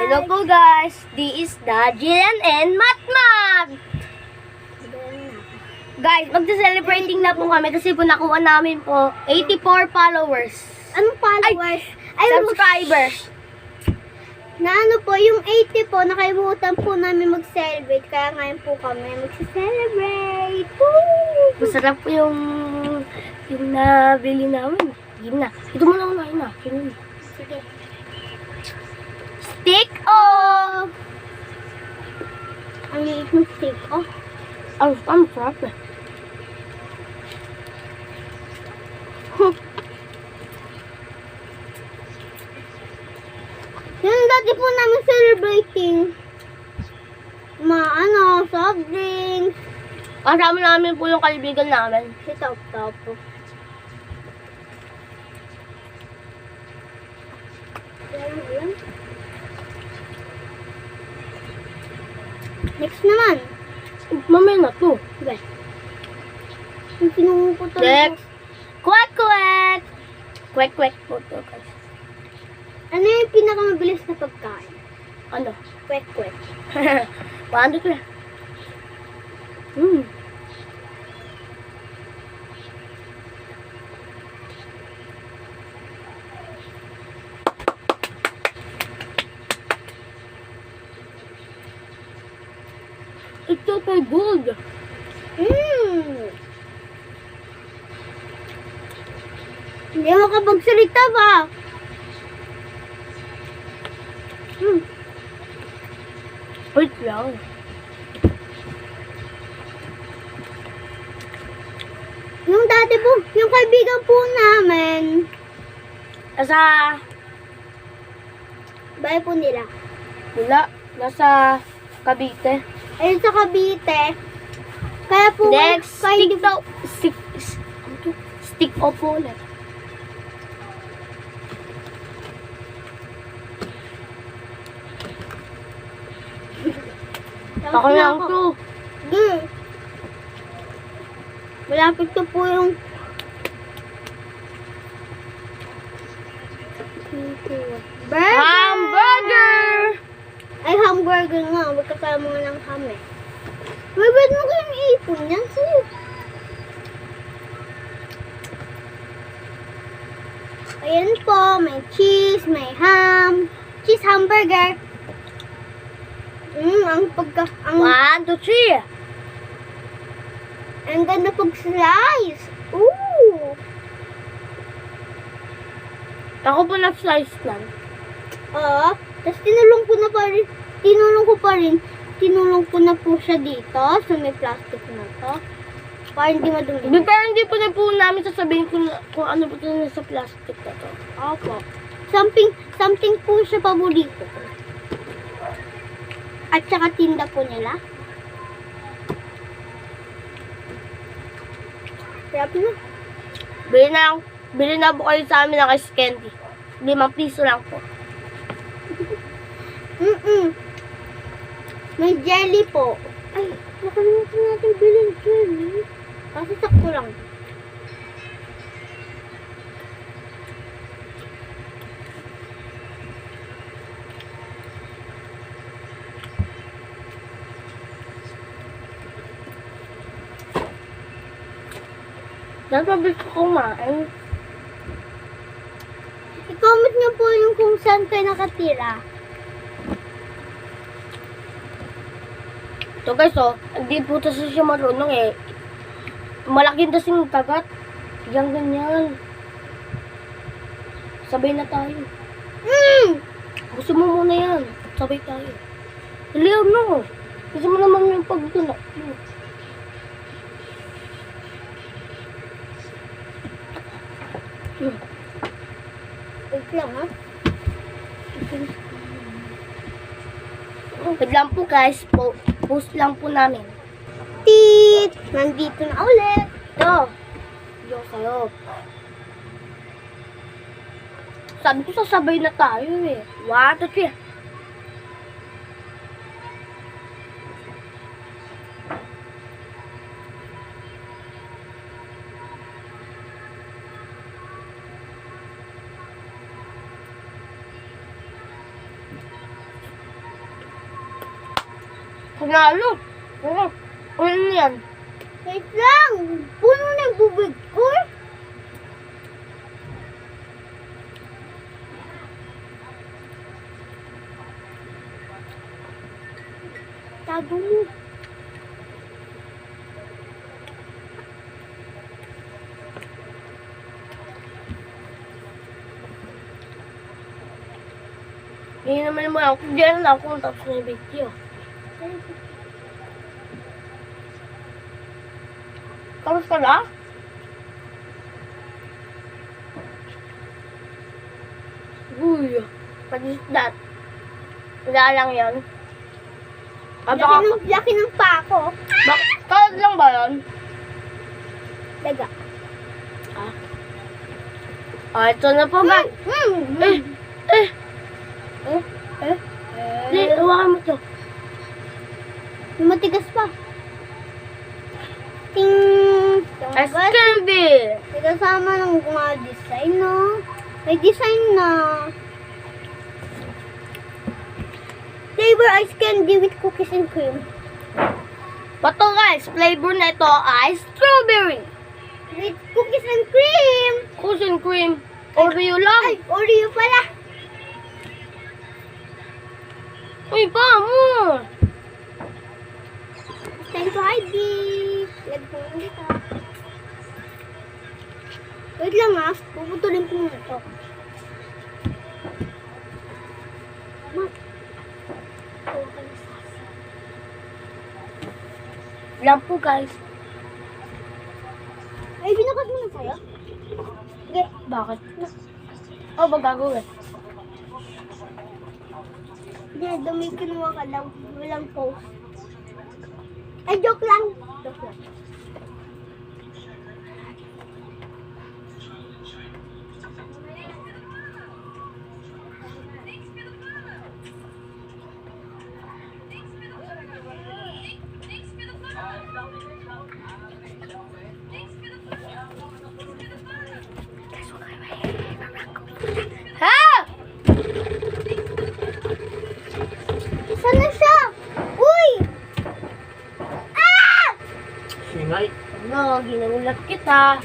Hello po guys, this is the Jillian and Matmat. Guys, magsa-celebrating na po kami kasi po nakuha namin po 84 followers. Anong followers? Ay, Subscribers. na ano po, yung 80 po, nakalimutan po namin mag-celebrate. Kaya ngayon po kami mag-celebrate. Woo! Masarap po yung nabili namin. Yun na. Ito mo na unahin na. Sige. Stick off! Ang liit ng stick. Oh, Ang sarap eh. yung dati po namin celebrating. Soft drinks. Kasama namin po yung kaibigan namin. Si Top. Yan. Next naman. Mamaya na to. Sige. Yung pinungukutan Next. Kwek-kwek! Kwek-kwek po to guys. Ano yung pinakamabilis na pagkain? Ano? Kwek-kwek. Paano to? It's so good. Hindi makapagsalita ba? Wait lang. Yung dati po, yung kaibigan po namin, Nasa... bahay po nila. Wala. Nasa Cavite. Ayun sa Cavite. Kaya po, Next. kahit Stick daw. Stick off po ulit. Ako lang to. Malapit na po yung burger! Hamburger! Ay, hamburger nga. Magkasama nga ng ham eh. May ba't mo kayong ipon yan? Sa'yo. Ayan po. May cheese, may ham. Cheese hamburger. Ang 1, 2, 3. ang ganda pag-slice. Ooh! Ako po na-slice lang. Oo. Tapos tinulong ko na po siya dito sa may plastic na to. Para hindi madumi. Pero hindi po na po namin sasabihin kung ano po ito sa plastic na to. Opo. Something po siya paborito ko. At saka tinda po nila. Sarap na. Bili na po kayo sa amin ng ice candy. 5 piso lang po. May jelly po. Ay, nakalimutan natin bilhin jelly. Kasi sakto lang. Dapat mabilis ko kumain. I-comment niyo po yung kung saan kayo nakatira. Ito guys, hindi po kasi siya marunong eh. Malaki na kasing kagat. Yang ganyan. Sabay na tayo. Gusto mo muna yan. Sabay tayo. Daliw no. Gusto mo naman yung pagdunok. Wait lang ha. Wait lang po guys. Post lang po namin. Tit! Nandito na ulit. Ito. Yung sa'yo. Sabi ko sasabay na tayo eh. 1, 2, 3. Panalo. Ano yan? Wait lang. Puno na yung bubig ko. Tago mo. Hindi naman mo ako. Diyan na ako tapos na yung video. Kamusta na? Uy, what is that? Wala lang yan. Laki ng pako. Kalad lang ba yan? Daga. Ito na po ba? Hindi, hawakan mo to. Yung matigas pa. Ting! As can be. May kasama ng mga design, no? May design na. Flavor ice candy with cookies and cream. Pato guys, flavor na ito ay strawberry. With cookies and cream. Cookies and cream. Oreo lang. Ay, Oreo pala. Uy, pa mo. It's time to hide it. Lagay ko lang dito. Wait lang ah. Puputulin ko muna ito. Lang po guys. Ay, binakas mo na sa'yo? Sige, bakit? Oh, magagawin. Hindi, dumi kinuha ka lang. Walang post. Ay, joke lang. Joke lang. Ha? Saan na siya? Uy! Ah! Singay. Ano, ginagulat kita.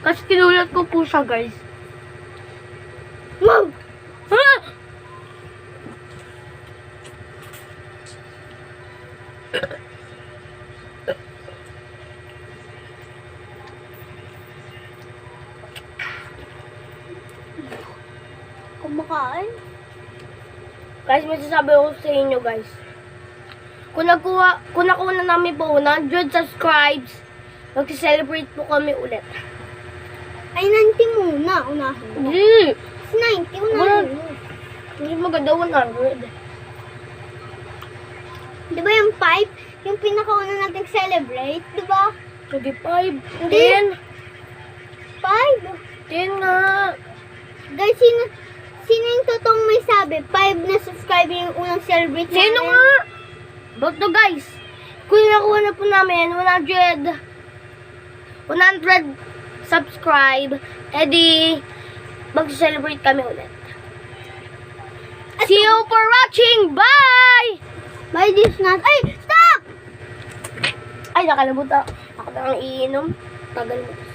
Kasi kinulat ko po siya guys. Wow! Ha? Kumakain? Guys, may sasabi ko sa inyo guys. Kung nakuha na namin po 100 subscribes, mag-celebrate po kami ulit. Ay, 90 muna. Unahin mo. Hindi. 90, unahin mo. Hindi maganda 100. Di ba yung 5? Yung pinakauna natin celebrate, di ba? Hindi 5. Hindi. 10. 5? 10 nga. Guys, sino yung totoong may sabi? 5 na subscriber yung unang celebrate natin. Sino nga? But to guys, kung nakuha na po namin 100 subscribe, edi mag-celebrate kami ulit. See you for watching! Bye! Bye, this not. Ay, stop! Ay, nakalimutan. Ako na ang iinom. Tagal mo kasi.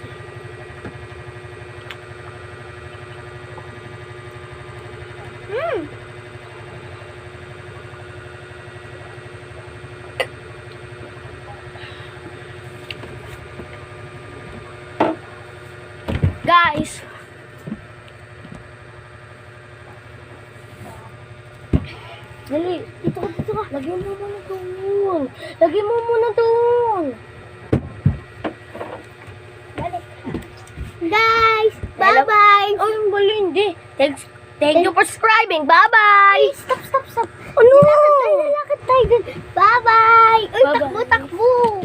Guys, dali, dito ka. Lagyan mo muna doon. Lagyan mo muna doon. Balik. Guys, bye-bye. Oh, yung bali, hindi. Thank you for subscribing. Bye-bye. Ay, stop. Ano? Lalakad tayo dun. Bye-bye. Uy, Bye-bye. takbo.